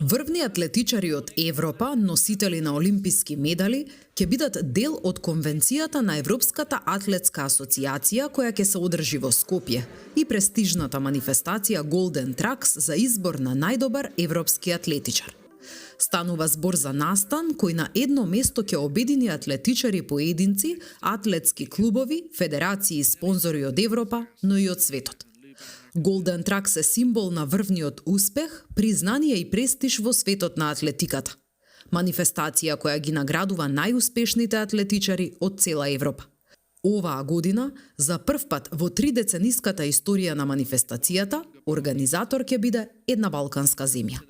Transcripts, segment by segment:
Врвни атлетичари од Европа, носители на олимписки медали, ќе бидат дел од конвенцијата на Европската атлетска асоциација која ќе се одржи во Скопје и престижната манифестација Golden Tracks за избор на најдобар европски атлетичар. Станува збор за настан кој на едно место ќе обедини атлетичари поединци, атлетски клубови, федерации и спонзори од Европа, но и од светот. Golden Tracks е символ на врвниот успех, признание и престиж во светот на атлетиката. Манифестација која ги наградува најуспешните атлетичари од цела Европа. Оваа година, за прв пат во 3-децениската историја на манифестацијата, организатор ќе биде една балканска земја.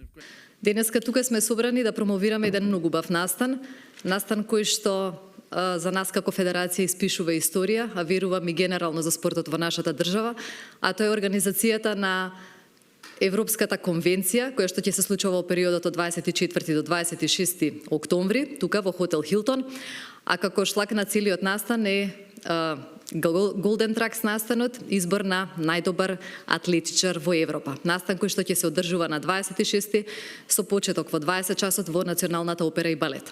Денеска тука сме собрани да промовираме еден многу убав настан кој што за нас како федерација испишува историја, а верувам и генерално за спортот во нашата држава, а тоа е организацијата на Европската конвенција, која што ќе се случува во периодот од 24 до 26 октомври, тука во хотел Хилтон, а како шлак на целиот настан е Golden Tracks настанот, избор на најдобар атлетичар во Европа. Настан кој што ќе се одржува на 26 со почеток во 20 часот во Националната опера и балет.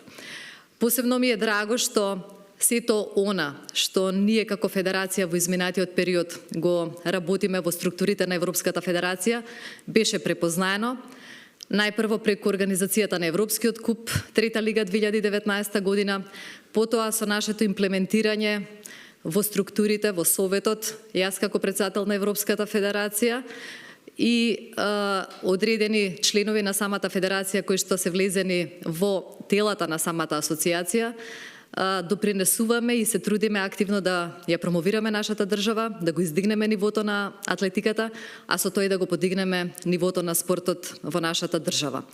Посебно ми е драго што сето она што ние како федерација во изминатиот период го работиме во структурите на Европската федерација беше препознаено. Најпрво преку организацијата на Европскиот куп, Трета лига 2019 година, потоа со нашето имплементирање во структурите, во Советот, јас како председател на Европската федерација и одредени членови на самата федерација кои што се влезени во телата на самата асоциација, допринесуваме и се трудиме активно да ја промовираме нашата држава, да го издигнеме нивото на атлетиката, а со тоа и да го подигнеме нивото на спортот во нашата држава.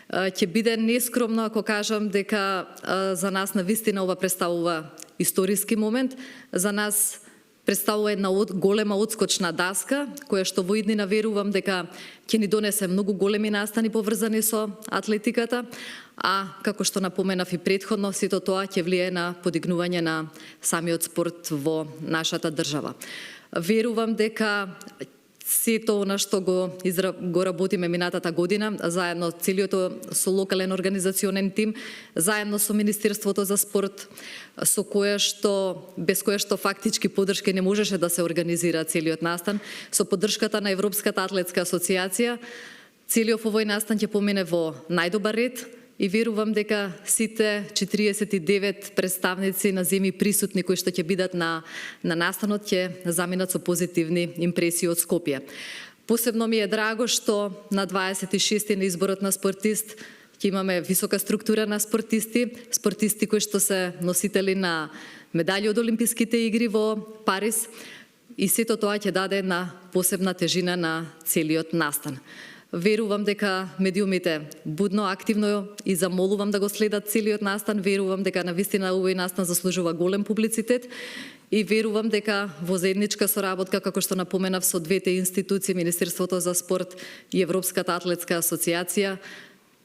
Ќе биде нескромно ако кажам дека за нас навистина ова представува историски момент, за нас представува една голема одскочна даска, која што во иднина верувам дека ќе ни донесе многу големи настани поврзани со атлетиката, а како што напоменав и претходно, сето тоа ќе влие на подигнување на самиот спорт во нашата држава. Верувам дека сето она што го работиме минатата година, заедно целиото со локален организационен тим, заедно со Министерството за спорт, без која што фактички поддршка не можеше да се организира целиот настан, со поддршката на Европската атлетска асоциација, целиот овој настан ќе помине во најдобар ред и верувам дека сите 49 представници на земји присутни кои што ќе бидат на настанот ќе заминат со позитивни импресии од Скопје. Посебно ми е драго што на 26 на изборот на спортист ќе имаме висока структура на спортисти кои што се носители на медали од Олимписките игри во Париз и сето тоа ќе даде една посебна тежина на целиот настан. Верувам дека медиумите будно, активно и замолувам да го следат целиот настан. Верувам дека навистина овој настан заслужува голем публицитет и верувам дека во заедничка соработка, како што напоменав, со двете институции, Министерството за спорт и Европската атлетска асоциација,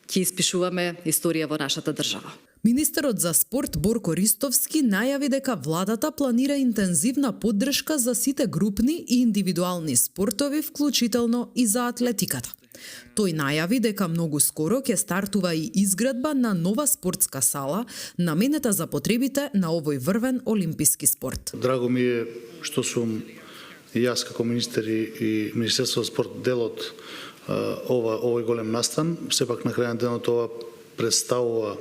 ќе испишуваме историја во нашата држава. Министерот за спорт Борко Ристовски најави дека владата планира интензивна поддршка за сите групни и индивидуални спортови, вклучително и за атлетиката. Тој најави дека многу скоро ќе стартува и изградба на нова спортска сала, наменета за потребите на овој врвен олимписки спорт. Драго ми е што сум јас како министер и Министерство за спорт дел од овој голем настан. Сепак на крајот денот ова представува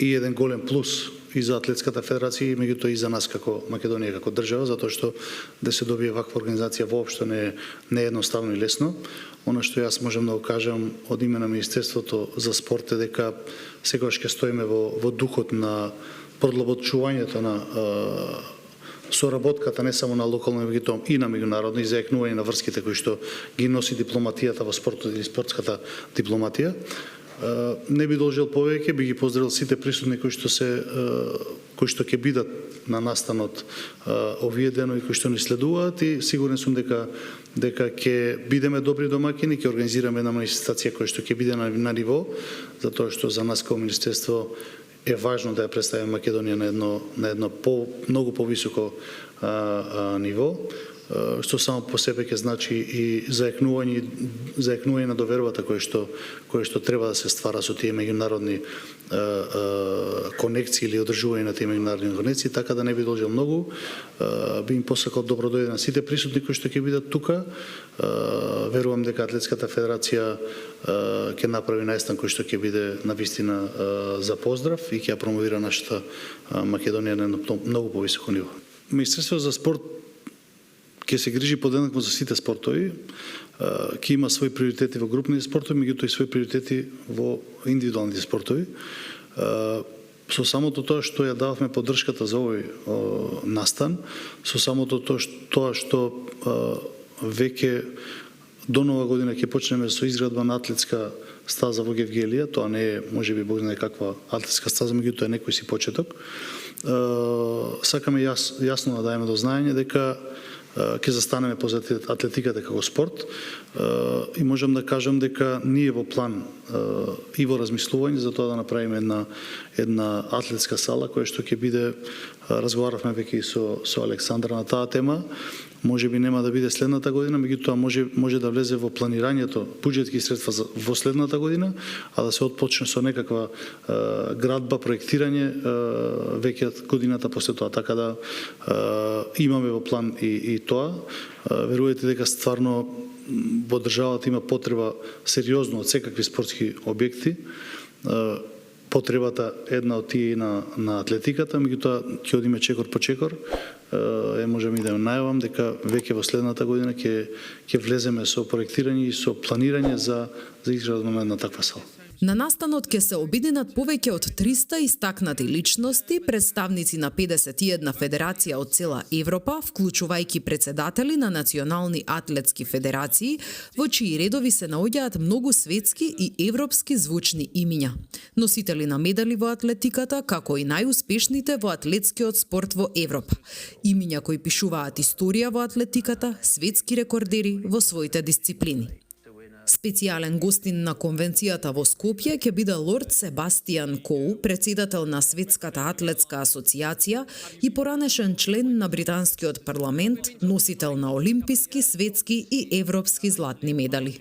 и еден голем плюс и за Атлетската федерација, и меѓутоа и за нас како Македонија, како држава, затоа што да се добие ваква организација воопшто не е едноставно и лесно. Она што јас можам да го кажам од име на Министерството за спорт е дека секогаш ќе стоиме во духот на продлабочувањето на соработката не само на локално, меѓутоа и на меѓународно, и зајакнување на врските кои што ги носи дипломатијата во спортот или спортската дипломатија. Не би должел повеќе, би ги поздравил сите присутни кои што ќе бидат на настанот овие денови кои што ни следуваат и сигурен сум дека ќе бидеме добри домакини, ќе организираме една манифестација која што ќе биде на ниво, затоа што за нас како министерство е важно да ја представиме Македонија на едно многу повисоко ниво. што само по себе ќе значи и заекнување на довербата кое што треба да се ствара со тие меѓународни конекции или одржување на тие меѓународни конекции, така да не би должел многу. Би им посакал добро дојде на сите присутни кои што ќе бидат тука. Верувам дека Атлетската федерација ќе направи најстан кој што ќе биде навистина за поздрав и ќе ја промовира нашата Македонија на многу повисоко ниво. Министерството за спорт ќе се грижи подеднакво за сите спортови, ќе има своји приоритети во групните спортови, меѓутоа и своји приоритети во индивидуалните спортови. Со самото тоа што ја дававме поддршката за овој настан, со самото тоа што веќе до нова година ќе почнеме со изградба на атлетска стаза во Гевгелија, тоа не е можеби бог знае каква атлетска стаза, меѓутоа е некој си почеток. Сакаме јасно да дајме до знаење дека ќе застанеме позад атлетиката како спорт и можам да кажам дека ние во план и во размислување за тоа да направиме една атлетска сала која што ќе биде, разговаравме веќе и со Александра на таа тема. Можеби нема да биде следната година, меѓутоа може да влезе во планирањето буџетски средства во следната година, а да се отпочне со некаква градба, проектирање веќе годината после тоа. Така да имаме во план и тоа. Верувајте дека стварно во државата има потреба сериозно од секакви спортски објекти. Потребата една од тие на атлетиката, меѓутоа ќе одиме чекор по чекор. Можам и да најавам дека веќе во следната година ќе влеземе со проектирање и со планирање за изградба на една таква сала. На настанот ќе се обединат повеќе од 300 истакнати личности, представници на 51 федерација од цела Европа, вклучувајќи председатели на национални атлетски федерации, во чии редови се наоѓаат многу светски и европски звучни имиња. Носители на медали во атлетиката, како и најуспешните во атлетскиот спорт во Европа. Имиња кои пишуваат историја во атлетиката, светски рекордери во своите дисциплини. Специјален гостин на конвенцијата во Скопје ќе биде лорд Себастијан Коу, председател на Светската атлетска асоциација и поранешен член на британскиот парламент, носител на олимписки, светски и европски златни медали.